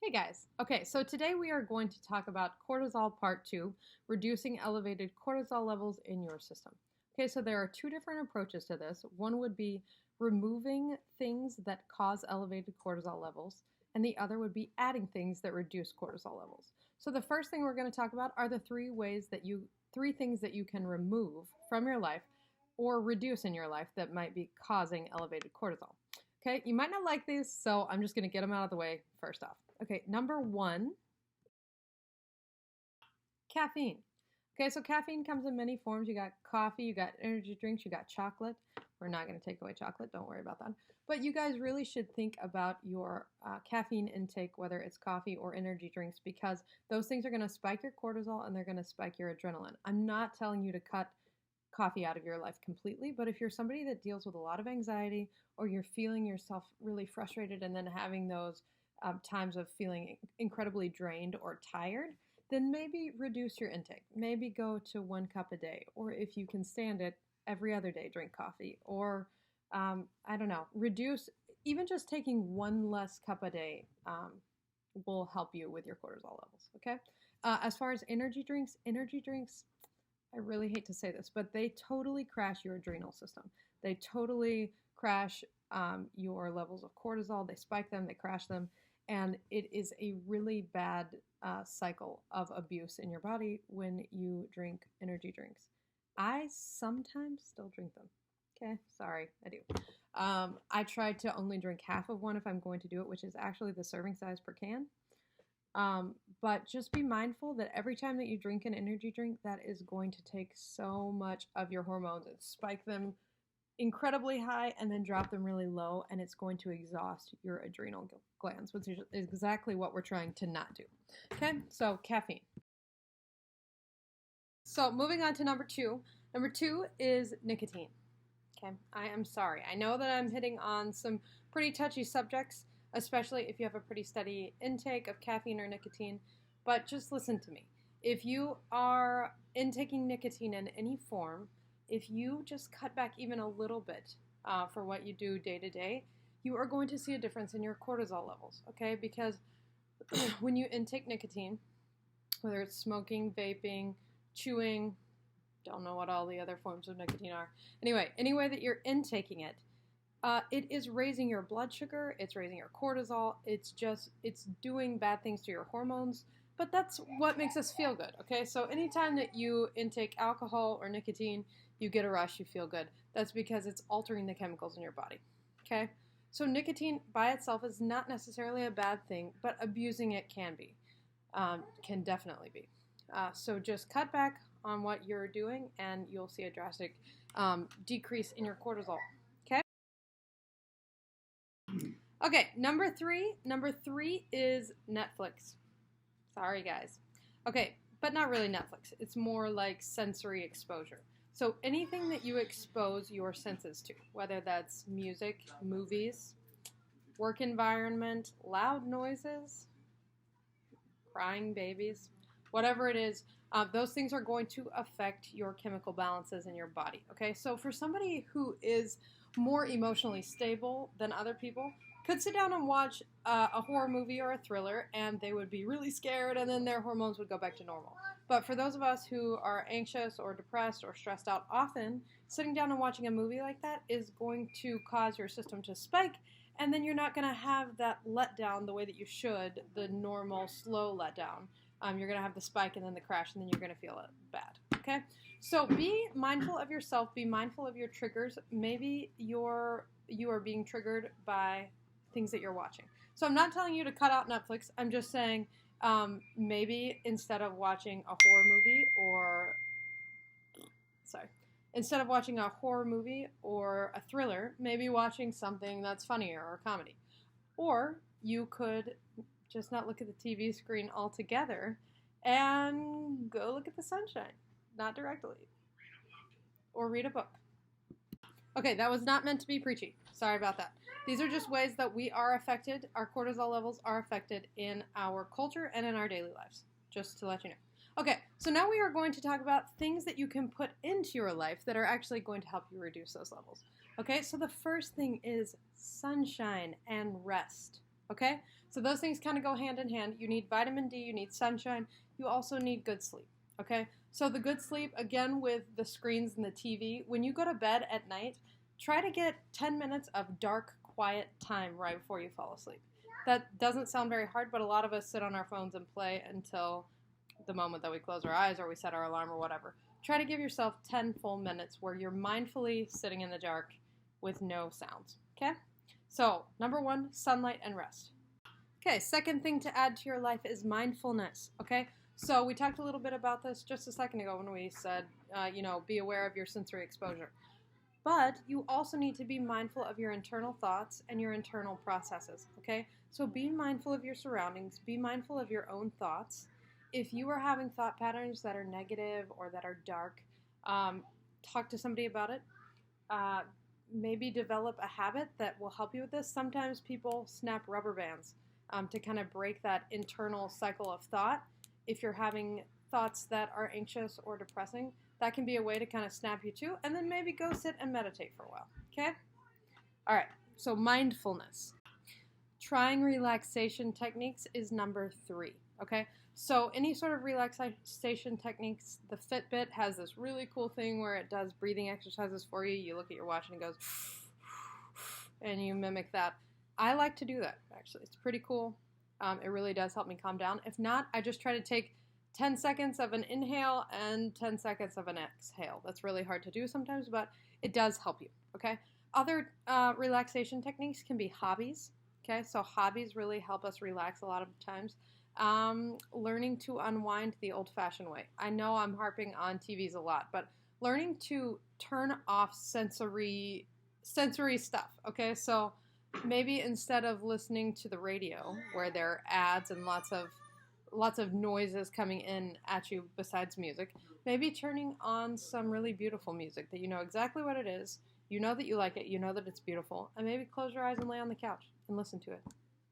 Hey guys. Okay, so today we are going to talk about cortisol part 2, reducing elevated cortisol levels in your system. Okay, so there are two different approaches to this. One would be removing things that cause elevated cortisol levels, and the other would be adding things that reduce cortisol levels. So the first thing we're going to talk about are the three things that you can remove from your life or reduce in your life that might be causing elevated cortisol. Okay, you might not like these, so I'm just going to get them out of the way first off. Okay, number one, caffeine. Okay, so caffeine comes in many forms. You got coffee, you got energy drinks, you got chocolate. We're not going to take away chocolate, don't worry about that. But you guys really should think about your caffeine intake, whether it's coffee or energy drinks, because those things are going to spike your cortisol and they're going to spike your adrenaline. I'm not telling you to cut coffee out of your life completely, but if you're somebody that deals with a lot of anxiety or you're feeling yourself really frustrated and then having those times of feeling incredibly drained or tired, then maybe reduce your intake. Maybe go to 1 cup a day, or if you can stand it, every other day drink coffee, or I don't know, reduce. Even just taking one less cup a day will help you with your cortisol levels. Okay. As far as energy drinks, I really hate to say this, but they totally crash your adrenal system. They totally crash your levels of cortisol. They spike them, they crash them, and it is a really bad cycle of abuse in your body when you drink energy drinks. I sometimes still drink them. Okay, sorry, I do. I try to only drink half of one if I'm going to do it, which is actually the serving size per can. But just be mindful that every time that you drink an energy drink, that is going to take so much of your hormones and spike them incredibly high and then drop them really low, and it's going to exhaust your adrenal glands, which is exactly what we're trying to not do. Okay, so caffeine. So moving on to number two. Number two is nicotine. Okay, I am sorry. I know that I'm hitting on some pretty touchy subjects, especially if you have a pretty steady intake of caffeine or nicotine, but just listen to me. If you are intaking nicotine in any form, if you just cut back even a little bit for what you do day to day, you are going to see a difference in your cortisol levels, okay? Because when you intake nicotine, whether it's smoking, vaping, chewing, don't know what all the other forms of nicotine are. Anyway, any way that you're intaking it, it is raising your blood sugar, it's raising your cortisol, it's doing bad things to your hormones, but that's what makes us feel good, okay? So anytime that you intake alcohol or nicotine, you get a rush, you feel good. That's because it's altering the chemicals in your body, okay? So nicotine by itself is not necessarily a bad thing, but abusing it can definitely be. So just cut back on what you're doing and you'll see a drastic decrease in your cortisol. Okay? Okay, number three. Number three is Netflix. Sorry, guys. Okay, but not really Netflix. It's more like sensory exposure. So anything that you expose your senses to, whether that's music, movies, work environment, loud noises, crying babies, whatever it is, those things are going to affect your chemical balances in your body. Okay, so for somebody who is more emotionally stable than other people, could sit down and watch a horror movie or a thriller and they would be really scared and then their hormones would go back to normal. But for those of us who are anxious or depressed or stressed out often, sitting down and watching a movie like that is going to cause your system to spike, and then you're not going to have that letdown the way that you should, the normal slow letdown. You're going to have the spike and then the crash, and then you're going to feel it bad. Okay? So be mindful of yourself. Be mindful of your triggers. Maybe you are being triggered by things that you're watching. So I'm not telling you to cut out Netflix. I'm just saying maybe instead of watching a horror movie instead of watching a horror movie or a thriller, maybe watching something that's funnier or a comedy. Or you could just not look at the TV screen altogether and go look at the sunshine, not directly. Or read a book. Okay, that was not meant to be preachy. Sorry about that. These are just ways that we are affected, our cortisol levels are affected in our culture and in our daily lives, just to let you know. Okay, so now we are going to talk about things that you can put into your life that are actually going to help you reduce those levels. Okay, so the first thing is sunshine and rest. Okay? So those things kind of go hand in hand. You need vitamin D, you need sunshine, you also need good sleep. Okay? So the good sleep, again with the screens and the TV, when you go to bed at night, try to get 10 minutes of dark, quiet time right before you fall asleep. That doesn't sound very hard, but a lot of us sit on our phones and play until the moment that we close our eyes or we set our alarm or whatever. Try to give yourself 10 full minutes where you're mindfully sitting in the dark with no sounds. Okay? So, number one, sunlight and rest. Okay, second thing to add to your life is mindfulness. Okay? So, we talked a little bit about this just a second ago when we said, be aware of your sensory exposure. But you also need to be mindful of your internal thoughts and your internal processes. Okay? So, be mindful of your surroundings, be mindful of your own thoughts. If you are having thought patterns that are negative or that are dark, talk to somebody about it. Maybe develop a habit that will help you with this. Sometimes people snap rubber bands to kind of break that internal cycle of thought. If you're having thoughts that are anxious or depressing, that can be a way to kind of snap you to, and then maybe go sit and meditate for a while. Okay? All right, so mindfulness. Trying relaxation techniques is number 3. Okay? So any sort of relaxation techniques, the Fitbit has this really cool thing where it does breathing exercises for you. You look at your watch and it goes, and you mimic that. I like to do that, actually. It's pretty cool. It really does help me calm down. If not, I just try to take 10 seconds of an inhale and 10 seconds of an exhale. That's really hard to do sometimes, but it does help you, okay? Other relaxation techniques can be hobbies, okay? So hobbies really help us relax a lot of times. Learning to unwind the old-fashioned way. I know I'm harping on TVs a lot, but learning to turn off sensory stuff, okay? So maybe instead of listening to the radio where there are ads and lots of noises coming in at you besides music, maybe turning on some really beautiful music that you know exactly what it is, you know that you like it, you know that it's beautiful, and maybe close your eyes and lay on the couch and listen to it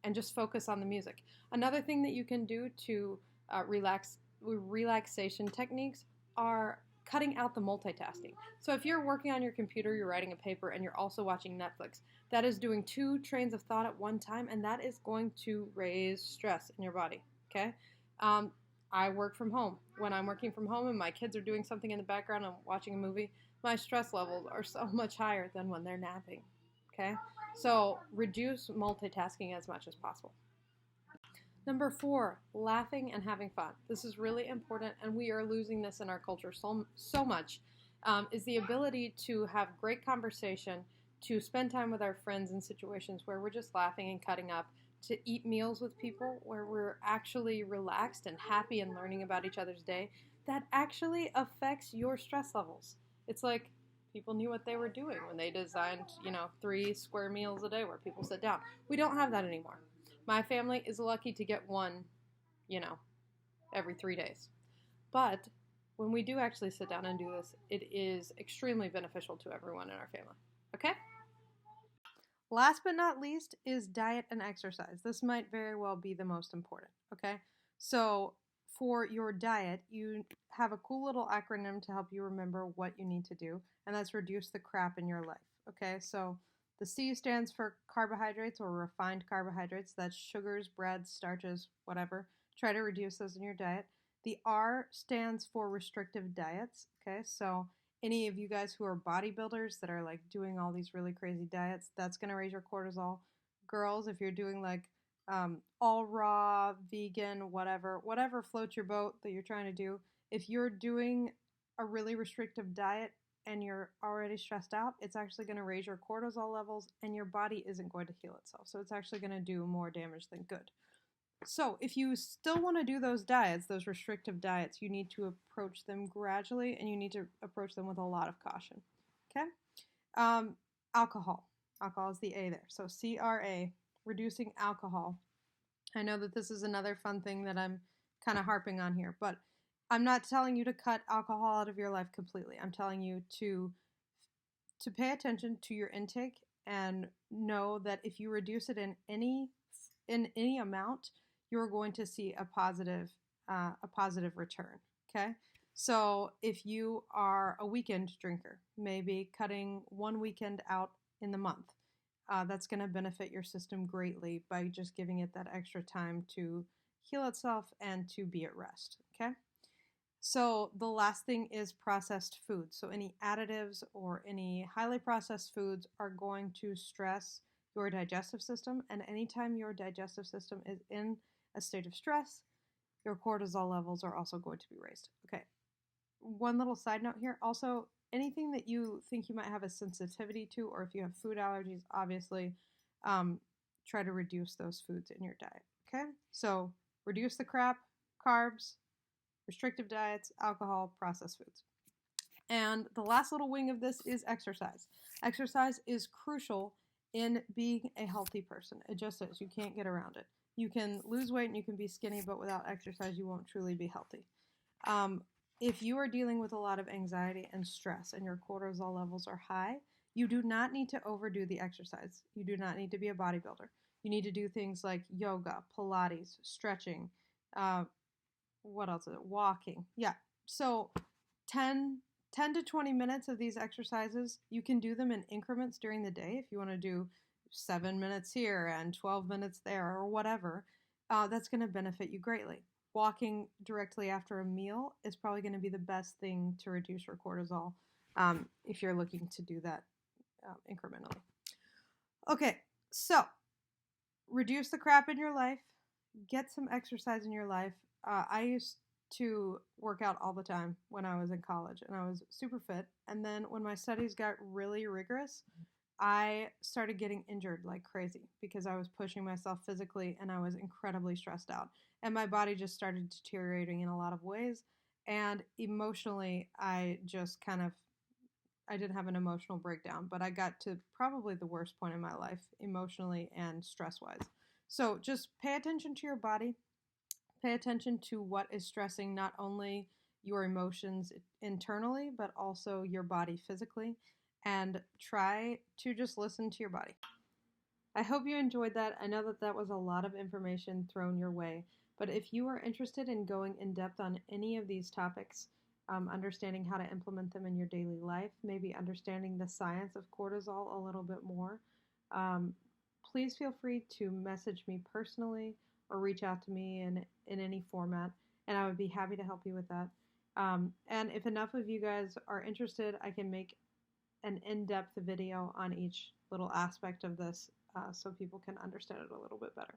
and just focus on the music. Another thing that you can do to relaxation techniques are cutting out the multitasking. So if you're working on your computer, you're writing a paper, and you're also watching Netflix, that is doing 2 trains of thought at one time, and that is going to raise stress in your body, okay? I work from home. When I'm working from home and my kids are doing something in the background and I'm watching a movie, my stress levels are so much higher than when they're napping, okay? So reduce multitasking as much as possible. Number 4, laughing and having fun. This is really important, and we are losing this in our culture so much, is the ability to have great conversation, to spend time with our friends in situations where we're just laughing and cutting up, to eat meals with people where we're actually relaxed and happy and learning about each other's day. That actually affects your stress levels. It's like people knew what they were doing when they designed, 3 square meals a day where people sit down. We don't have that anymore. My family is lucky to get one, every 3 days. But when we do actually sit down and do this, it is extremely beneficial to everyone in our family. Okay? Last but not least is diet and exercise. This might very well be the most important. Okay? So for your diet, you have a cool little acronym to help you remember what you need to do, and that's reduce the crap in your life. Okay? So the C stands for carbohydrates or refined carbohydrates. That's sugars, breads, starches, whatever. Try to reduce those in your diet. The R stands for restrictive diets. Okay, so any of you guys who are bodybuilders that are like doing all these really crazy diets, that's going to raise your cortisol. Girls, if you're doing like all raw, vegan, whatever floats your boat that you're trying to do, if you're doing a really restrictive diet and you're already stressed out, it's actually going to raise your cortisol levels and your body isn't going to heal itself. So it's actually going to do more damage than good. So if you still want to do those diets, those restrictive diets, you need to approach them gradually and you need to approach them with a lot of caution. Okay? Alcohol. Alcohol is the A there. So CRA, reducing alcohol. I know that this is another fun thing that I'm kind of harping on here, but I'm not telling you to cut alcohol out of your life completely. I'm telling you to pay attention to your intake and know that if you reduce it in any amount, you're going to see a positive return. Okay, so if you are a weekend drinker, maybe cutting one weekend out in the month, that's going to benefit your system greatly by just giving it that extra time to heal itself and to be at rest. Okay? So the last thing is processed foods. So any additives or any highly processed foods are going to stress your digestive system. And anytime your digestive system is in a state of stress, your cortisol levels are also going to be raised. Okay. One little side note here. Also, anything that you think you might have a sensitivity to, or if you have food allergies, obviously, try to reduce those foods in your diet. Okay. So reduce the crap, carbs, restrictive diets, alcohol, processed foods. And the last little wing of this is exercise. Exercise is crucial in being a healthy person. It just is. You can't get around it. You can lose weight and you can be skinny, but without exercise, you won't truly be healthy. If you are dealing with a lot of anxiety and stress and your cortisol levels are high, you do not need to overdo the exercise. You do not need to be a bodybuilder. You need to do things like yoga, Pilates, stretching, what else is it? Walking. Yeah. So 10 to 20 minutes of these exercises, you can do them in increments during the day. If you want to do 7 minutes here and 12 minutes there or whatever, that's going to benefit you greatly. Walking directly after a meal is probably going to be the best thing to reduce your cortisol if you're looking to do that incrementally. Okay, so reduce the crap in your life, get some exercise in your life. I used to work out all the time when I was in college and I was super fit. And then when my studies got really rigorous, I started getting injured like crazy because I was pushing myself physically and I was incredibly stressed out. And my body just started deteriorating in a lot of ways. And emotionally, I didn't have an emotional breakdown, but I got to probably the worst point in my life, emotionally and stress-wise. So just pay attention to your body. Pay attention to what is stressing not only your emotions internally, but also your body physically, and try to just listen to your body. I hope you enjoyed that. I know that that was a lot of information thrown your way, but if you are interested in going in depth on any of these topics, understanding how to implement them in your daily life, maybe understanding the science of cortisol a little bit more, um, please feel free to message me personally or reach out to me in any format, and I would be happy to help you with that. And if enough of you guys are interested, I can make an in-depth video on each little aspect of this so people can understand it a little bit better.